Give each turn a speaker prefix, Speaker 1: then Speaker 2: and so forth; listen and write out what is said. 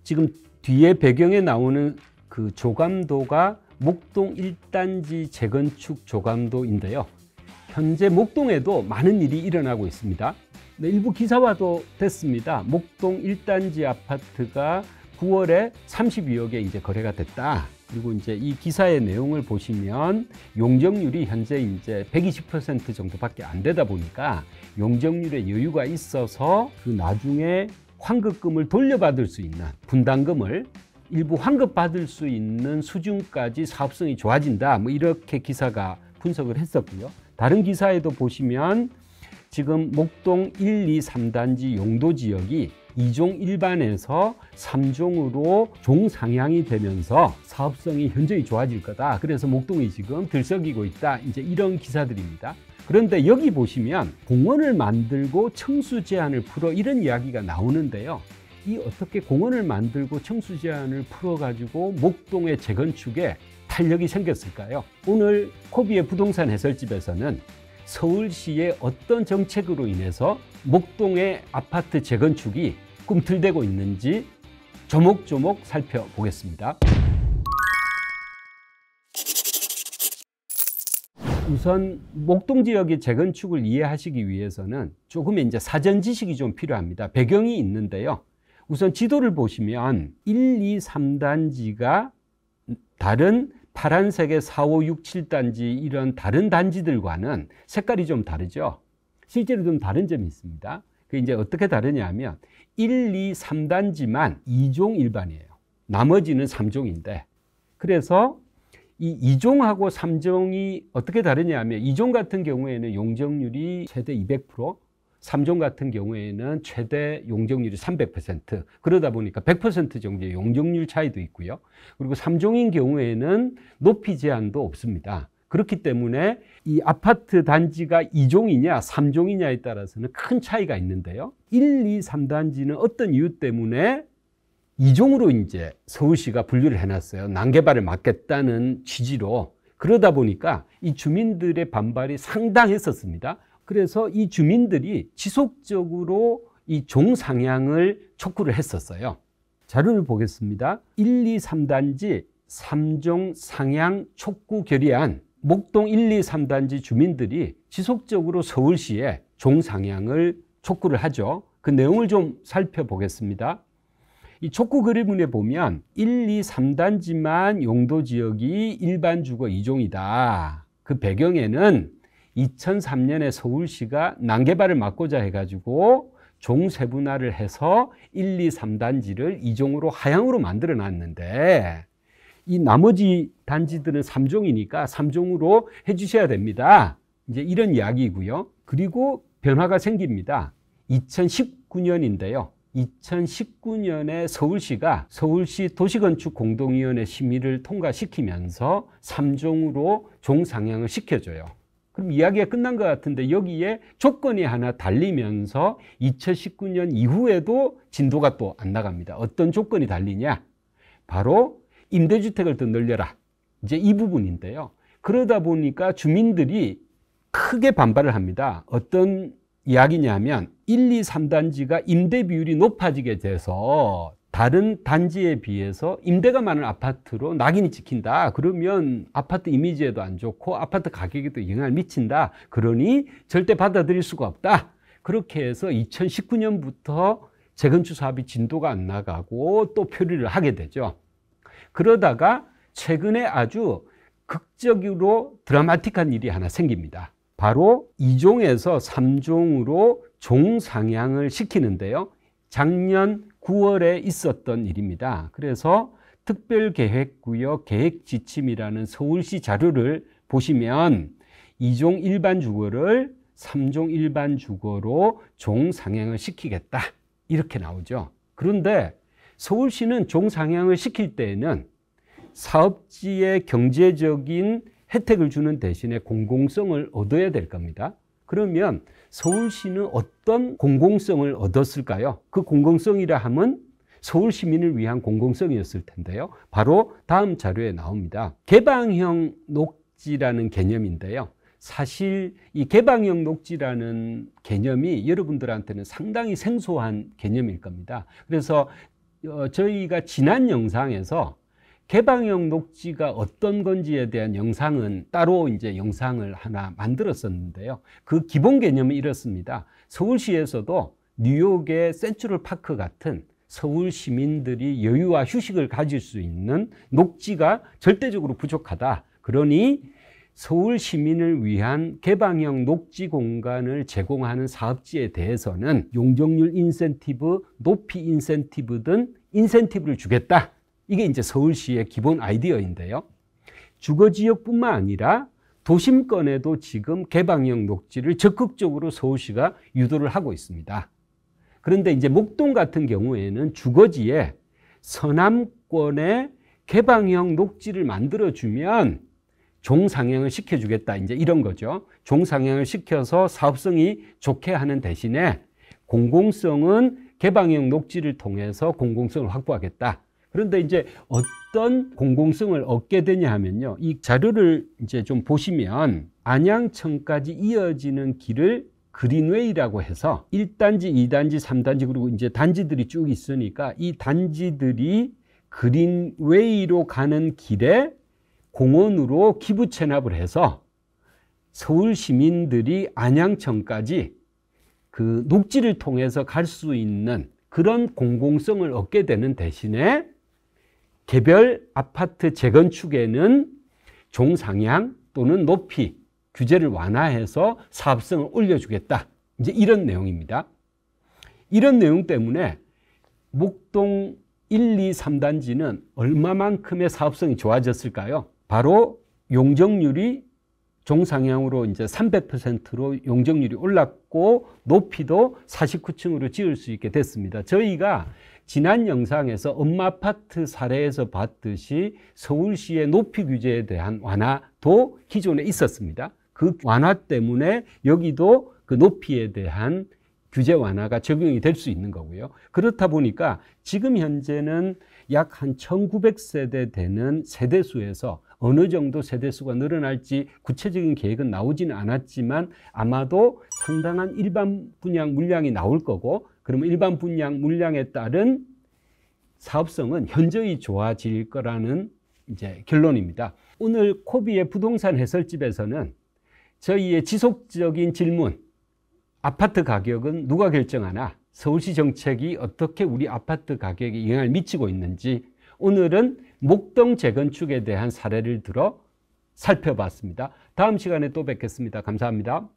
Speaker 1: 지금 뒤에 배경에 나오는 그 조감도가 목동 1단지 재건축 조감도인데요. 현재 목동에도 많은 일이 일어나고 있습니다. 일부 기사화도 됐습니다. 목동 1단지 아파트가 9월에 32억에 이제 거래가 됐다. 그리고 이제 이 기사의 내용을 보시면 용적률이 현재 이제 120% 정도밖에 안 되다 보니까 용적률에 여유가 있어서 그 나중에 환급금을 돌려받을 수 있는 분담금을 일부 환급받을 수 있는 수준까지 사업성이 좋아진다. 뭐 이렇게 기사가 분석을 했었고요. 다른 기사에도 보시면 지금 목동 1, 2, 3단지 용도 지역이 2종 일반에서 3종으로 종상향이 되면서 사업성이 현저히 좋아질 거다. 그래서 목동이 지금 들썩이고 있다. 이제 이런 기사들입니다. 그런데 여기 보시면 공원을 만들고 청수 제한을 풀어 이런 이야기가 나오는데요. 이 어떻게 공원을 만들고 청수 제한을 풀어가지고 목동의 재건축에 탄력이 생겼을까요? 오늘 코비의 부동산 해설집에서는 서울시의 어떤 정책으로 인해서 목동의 아파트 재건축이 꿈틀대고 있는지 조목조목 살펴보겠습니다. 우선 목동 지역의 재건축을 이해하시기 위해서는 조금의 이제 사전 지식이 좀 필요합니다. 배경이 있는데요. 우선 지도를 보시면 1, 2, 3단지가 다른 파란색의 4, 5, 6, 7단지 이런 다른 단지들과는 색깔이 좀 다르죠. 실제로 좀 다른 점이 있습니다. 그게 이제 어떻게 다르냐 하면 1, 2, 3단지만 2종 일반이에요. 나머지는 3종인데 그래서 이 2종하고 3종이 어떻게 다르냐 하면 2종 같은 경우에는 용적률이 최대 200%, 3종 같은 경우에는 최대 용적률이 300%, 그러다 보니까 100% 정도의 용적률 차이도 있고요. 그리고 3종인 경우에는 높이 제한도 없습니다. 그렇기 때문에 이 아파트 단지가 2종이냐 3종이냐에 따라서는 큰 차이가 있는데요. 1, 2, 3단지는 어떤 이유 때문에 2종으로 이제 서울시가 분류를 해놨어요. 난개발을 막겠다는 취지로. 그러다 보니까 이 주민들의 반발이 상당했었습니다. 그래서 이 주민들이 지속적으로 이 종상향을 촉구를 했었어요. 자료를 보겠습니다. 1, 2, 3단지 3종 상향 촉구 결의안. 목동 1, 2, 3단지 주민들이 지속적으로 서울시에 종상향을 촉구를 하죠. 그 내용을 좀 살펴보겠습니다. 이 촉구 결의문에 보면 1, 2, 3단지만 용도 지역이 일반 주거 2종이다. 그 배경에는 2003년에 서울시가 난개발을 막고자 해가지고 종세분화를 해서 1, 2, 3단지를 2종으로 하향으로 만들어 놨는데 이 나머지 단지들은 3종이니까 3종으로 해주셔야 됩니다. 이제 이런 이야기이고요. 그리고 변화가 생깁니다. 2019년인데요. 2019년에 서울시가 서울시 도시건축공동위원회 심의를 통과시키면서 3종으로 종상향을 시켜줘요. 그럼 이야기가 끝난 것 같은데 여기에 조건이 하나 달리면서 2019년 이후에도 진도가 또 안 나갑니다. 어떤 조건이 달리냐? 바로 임대주택을 더 늘려라. 이제 이 부분인데요. 그러다 보니까 주민들이 크게 반발을 합니다. 어떤 이야기냐면 1, 2, 3단지가 임대 비율이 높아지게 돼서 다른 단지에 비해서 임대가 많은 아파트로 낙인이 찍힌다. 그러면 아파트 이미지에도 안 좋고 아파트 가격에도 영향을 미친다. 그러니 절대 받아들일 수가 없다. 그렇게 해서 2019년부터 재건축 사업이 진도가 안 나가고 또 표류를 하게 되죠. 그러다가 최근에 아주 극적으로 드라마틱한 일이 하나 생깁니다. 바로 2종에서 3종으로 종상향을 시키는데요. 작년 9월에 있었던 일입니다. 그래서 특별계획구역 계획지침이라는 서울시 자료를 보시면 2종 일반 주거를 3종 일반 주거로 종상향을 시키겠다. 이렇게 나오죠. 그런데 서울시는 종상향을 시킬 때에는 사업지의 경제적인 혜택을 주는 대신에 공공성을 얻어야 될 겁니다. 그러면 서울시는 어떤 공공성을 얻었을까요? 그 공공성이라 하면 서울 시민을 위한 공공성이었을 텐데요. 바로 다음 자료에 나옵니다. 개방형 녹지라는 개념인데요. 사실 이 개방형 녹지라는 개념이 여러분들한테는 상당히 생소한 개념일 겁니다. 그래서 저희가 지난 영상에서 개방형 녹지가 어떤 건지에 대한 영상은 따로 이제 영상을 하나 만들었었는데요. 그 기본 개념은 이렇습니다. 서울시에서도 뉴욕의 센트럴 파크 같은 서울 시민들이 여유와 휴식을 가질 수 있는 녹지가 절대적으로 부족하다. 그러니 서울 시민을 위한 개방형 녹지 공간을 제공하는 사업지에 대해서는 용적률 인센티브, 높이 인센티브 등 인센티브를 주겠다. 이게 이제 서울시의 기본 아이디어인데요. 주거지역뿐만 아니라 도심권에도 지금 개방형 녹지를 적극적으로 서울시가 유도를 하고 있습니다. 그런데 이제 목동 같은 경우에는 주거지에 서남권에 개방형 녹지를 만들어주면 종상향을 시켜주겠다. 이제 이런 거죠. 종상향을 시켜서 사업성이 좋게 하는 대신에 공공성은 개방형 녹지를 통해서 공공성을 확보하겠다. 그런데 이제 어떤 공공성을 얻게 되냐 하면요. 이 자료를 이제 좀 보시면 안양천까지 이어지는 길을 그린웨이라고 해서 1단지, 2단지, 3단지 그리고 이제 단지들이 쭉 있으니까 이 단지들이 그린웨이로 가는 길에 공원으로 기부 체납을 해서 서울 시민들이 안양천까지 그 녹지를 통해서 갈 수 있는 그런 공공성을 얻게 되는 대신에 개별 아파트 재건축에는 종상향 또는 높이 규제를 완화해서 사업성을 올려주겠다. 이제 이런 내용입니다. 이런 내용 때문에 목동 1, 2, 3단지는 얼마만큼의 사업성이 좋아졌을까요? 바로 용적률이 종상향으로 이제 300%로 용적률이 올랐고 높이도 49층으로 지을 수 있게 됐습니다. 저희가 지난 영상에서 엄마아파트 사례에서 봤듯이 서울시의 높이 규제에 대한 완화도 기존에 있었습니다. 그 완화 때문에 여기도 그 높이에 대한 규제 완화가 적용이 될 수 있는 거고요. 그렇다 보니까 지금 현재는 약 한 1900세대 되는 세대수에서 어느 정도 세대수가 늘어날지 구체적인 계획은 나오지는 않았지만 아마도 상당한 일반 분양 물량이 나올 거고, 그러면 일반 분양 물량에 따른 사업성은 현저히 좋아질 거라는 이제 결론입니다. 오늘 코비의 부동산 해설집에서는 저희의 지속적인 질문, 아파트 가격은 누가 결정하나? 서울시 정책이 어떻게 우리 아파트 가격에 영향을 미치고 있는지, 오늘은 목동 재건축에 대한 사례를 들어 살펴봤습니다. 다음 시간에 또 뵙겠습니다. 감사합니다.